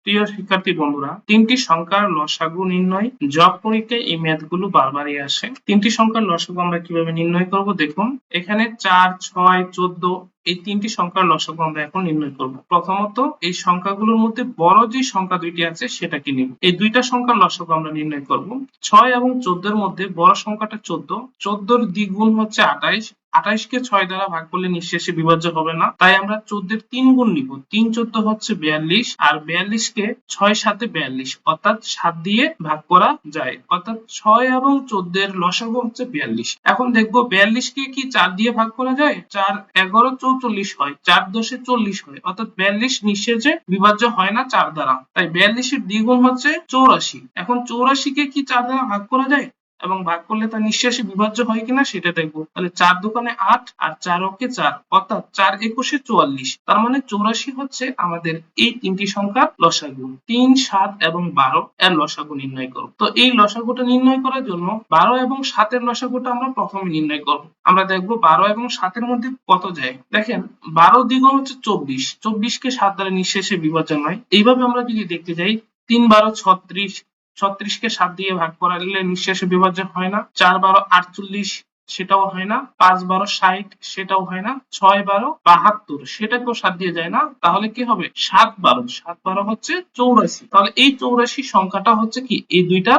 প্রিয় শিক্ষার্থী বন্ধুরা, তিনটি সংখ্যার লসাগু নির্ণয় জব পরীক্ষায় এই ম্যাথগুলো বারবারই আসে। তিনটি সংখ্যার লসাগু আমরা কিভাবে নির্ণয় করব দেখুন। এখানে 4, 6, 14 এই তিনটি সংখ্যার লসাগু আমরা এখন নির্ণয় করব। প্রথমত এই সংখ্যাগুলোর মধ্যে বড় যে সংখ্যা দুইটি আছে সেটাকে নিব। এই দুইটা সংখ্যার লসাগু আমরা নির্ণয় করব। 6 এবং 14 এর মধ্যে বড় সংখ্যাটা 14, 14 এর দ্বিগুণ হচ্ছে 28, 28 কে 6 দ্বারা ভাগ করলে নিঃশেষে বিভাজ্য হবে না, তাই আমরা 14 এর 3 গুণ নিব। 3 14 হচ্ছে 42, আর 42 কে 6 7 42, অর্থাৎ 7 দিয়ে ভাগ করা যায়, অর্থাৎ 6 এবং 14 এর লসাগু হচ্ছে 42। এখন দেখবো 42 কে কি 4 দিয়ে ভাগ করা যায়? 4 11 44 হয়, 4 10 এ 40 হয়, অর্থাৎ 42 নিঃশেষে বিভাজ্য হয় না 4 দ্বারা, তাই 42 এর দ্বিগুণ হচ্ছে 84। এখন 84 কে কি 4 দ্বারা ভাগ করা যায় এবং ভাগ করলে তা নিঃশেষে বিভাজ্য হয় কিনা সেটা দেখবো। তাহলে 4 দোকানে 8 আর 4 অঙ্কে 4, অর্থাৎ 4 21 44। তার মানে 84 হচ্ছে আমাদের এই তিনটি সংখ্যার লসাগু। 3, 7 এবং 12 এর লসাগু নির্ণয় করব। তো এই লসাগুটা নির্ণয় করার জন্য 12 এবং 7 এর লসাগুটা আমরা প্রথমে নির্ণয় করব। আমরা দেখবো 12 এবং 7 এর মধ্যে কত যায়। দেখেন 12 দ্বিগুণ হচ্ছে 24, 24 কে 7 দ্বারা নিঃশেষে বিভাজ্য নয়। এইভাবে আমরা যদি দেখতে যাই 3 12 36, 36 কে 7 দিয়ে ভাগ করালে নিঃশেষে বিভাজ্য হয় না। 4 12 48, সেটাও হয় না। 5 12 60, সেটাও হয় না। 6 12 72, সেটাকেও 7 দিয়ে যায় না। তাহলে কি হবে? 7 12 হচ্ছে 84। তাহলে এই 84 সংখ্যাটা হচ্ছে কি এই দুইটা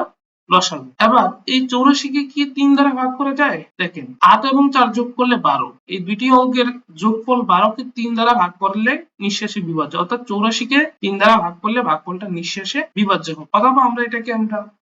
লসাগু। এবার এই 84 কে কি 3 দ্বারা ভাগ করা যায়? দেখেন 8 এবং 4 যোগ করলে 12, এই দুইটি অঙ্কের যোগফল 12 কে 3 দ্বারা ভাগ করলে নিঃশেষে বিভাজ্য, অর্থাৎ 84 কে 3 দ্বারা ভাগ করলে ভাগফলটা নিঃশেষে বিভাজ্য হবে। অথবা আমরা এটাকে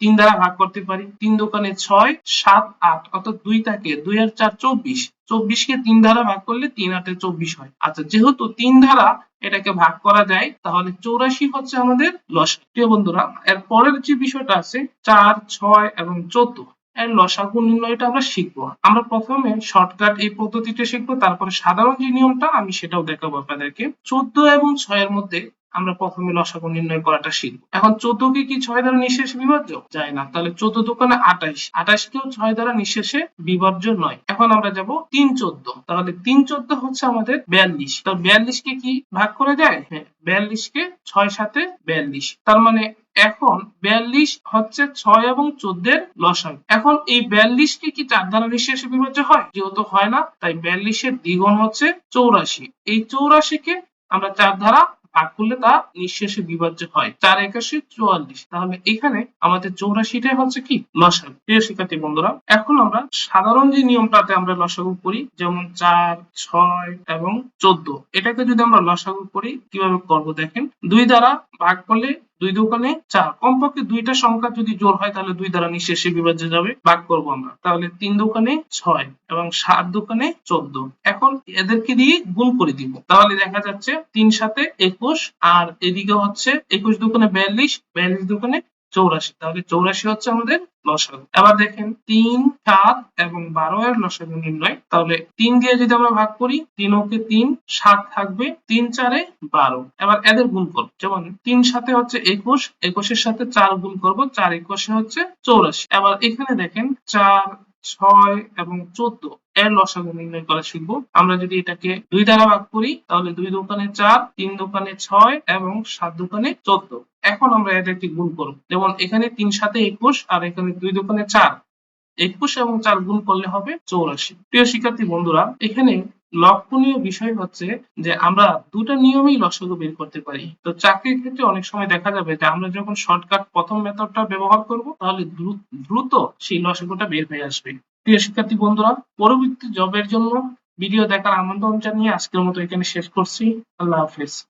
3 দ্বারা ভাগ করতে পারি। 3 দোকানে 6, 7 8, অর্থাৎ 2 থাকে, 2 আর 4 24, 24 কে 3 দ্বারা ভাগ করলে 3 8 24 হয়। আচ্ছা, যেহেতু 3 দ্বারা এটাকে ভাগ করা যায় তাহলে 84 হচ্ছে আমাদের লসাগু। প্রিয় বন্ধুরা, এর পরের যে বিষয়টা আছে 4, 6 এবং 14 এর লসাগু নির্ণয়টা আমরা শিখবো। আমরা প্রথমে শর্টকাট এই পদ্ধতিটা শিখবো, তারপরে সাধারণ যে নিয়মটা আমি সেটাও দেখাবো আপনাদেরকে। 14 এবং 6 এর মধ্যে আমরা প্রথমে লসাগু নির্ণয় করাটা শিখবো। এখন 14 কে কি 6 দ্বারা নিঃশেষে বিভাজ্য? যায় না। তাহলে 14 দোকানে 28, 28 কেও 6 দ্বারা নিঃশেষে বিভাজ্য নয়। এখন আমরা যাব 3 14, তাহলে 3 14 হচ্ছে আমাদের 42। তো 42 কে কি ভাগ করা যায়? হ্যাঁ, 42 কে 6 7 42। তার মানে এখন 42 হচ্ছে 6 এবং 14 এর লসাগু। এখন এই 42 কে কি 4 দ্বারা নিঃশেষে বিভাজ্য হয়? যেহেতু হয় না, তাই 42 এর দ্বিগুণ হচ্ছে 84। এই 84 কে আমরা 4 দ্বারা ভাগ করলে তা নিঃশেষে বিভাজ্য হয়। 4 81 44। তাহলে এখানে আমাদের 84টাই হচ্ছে কি লসাগু। প্রিয় শিক্ষার্থী বন্ধুরা, এখন আমরা সাধারণ যে নিয়মটাতে আমরা লসাগু করি, যেমন 4, 6 এবং 14, এটাকে যদি আমরা লসাগু করি কিভাবে করব দেখেন। 2 দ্বারা ভাগ করলে 2 দোকানে 4, কমপক্ষে দুইটা সংখ্যা যদি জোড় হয় তাহলে 2 দ্বারা নিঃশেষে বিভাজ্য যাবে। ভাগ করব আমরা, তাহলে 3 দোকানে 6 এবং 7 দোকানে 14। এখন এদেরকে দিয়ে গুণ করে দিব, তাহলে দেখা যাচ্ছে 3 7 21, আর এদিকে হচ্ছে 21 দোকানে 42, 42 দোকানে 84। তাহলে 84 হচ্ছে আমাদের লসাগু। এবার দেখেন 3 7 এবং 12 এর লসাগু নির্ণয়। তাহলে 3 দিয়ে যদি আমরা ভাগ করি, 3 ওকে 3, 7 থাকবে, 3 4 এ 12। এবার এদের গুণ করব, যেমন 3 7 হচ্ছে 21, 21 এর সাথে 4 গুণ করব, 4 21 হচ্ছে 84। এবার এখানে দেখেন 4 6 এবং 14 এর লসাগু নির্ণয় করা শিখব। আমরা যদি এটাকে 2 দ্বারা ভাগ করি তাহলে 2 দোকানে 4, 3 দোকানে 6 এবং 7 দোকানে 14। এখন আমরা এটাকে গুণ করব, যেমন এখানে 3 7 21 আর এখানে 2 দোকানে 4, 21 এবং 4 গুণ করলে হবে 84। প্রিয় শিক্ষার্থী বন্ধুরা, এখানে লক্ষণীয় বিষয় হচ্ছে যে আমরা দুটো নিয়মেই লসাগু বের করতে পারি। তো চাকরির ক্ষেত্রে অনেক সময় দেখা যাবে যে আমরা যখন শর্টকাট প্রথম মেথডটা ব্যবহার করব তাহলে দ্রুত সেই লসাগুটা বের হয়ে আসবে। প্রিয় শিক্ষার্থী বন্ধুরা, পরবর্তী জবের জন্য ভিডিও দেখার আমন্ত্রণ জানিয়ে আজকের মতো এখানে শেষ করছি। আল্লাহ হাফেজ।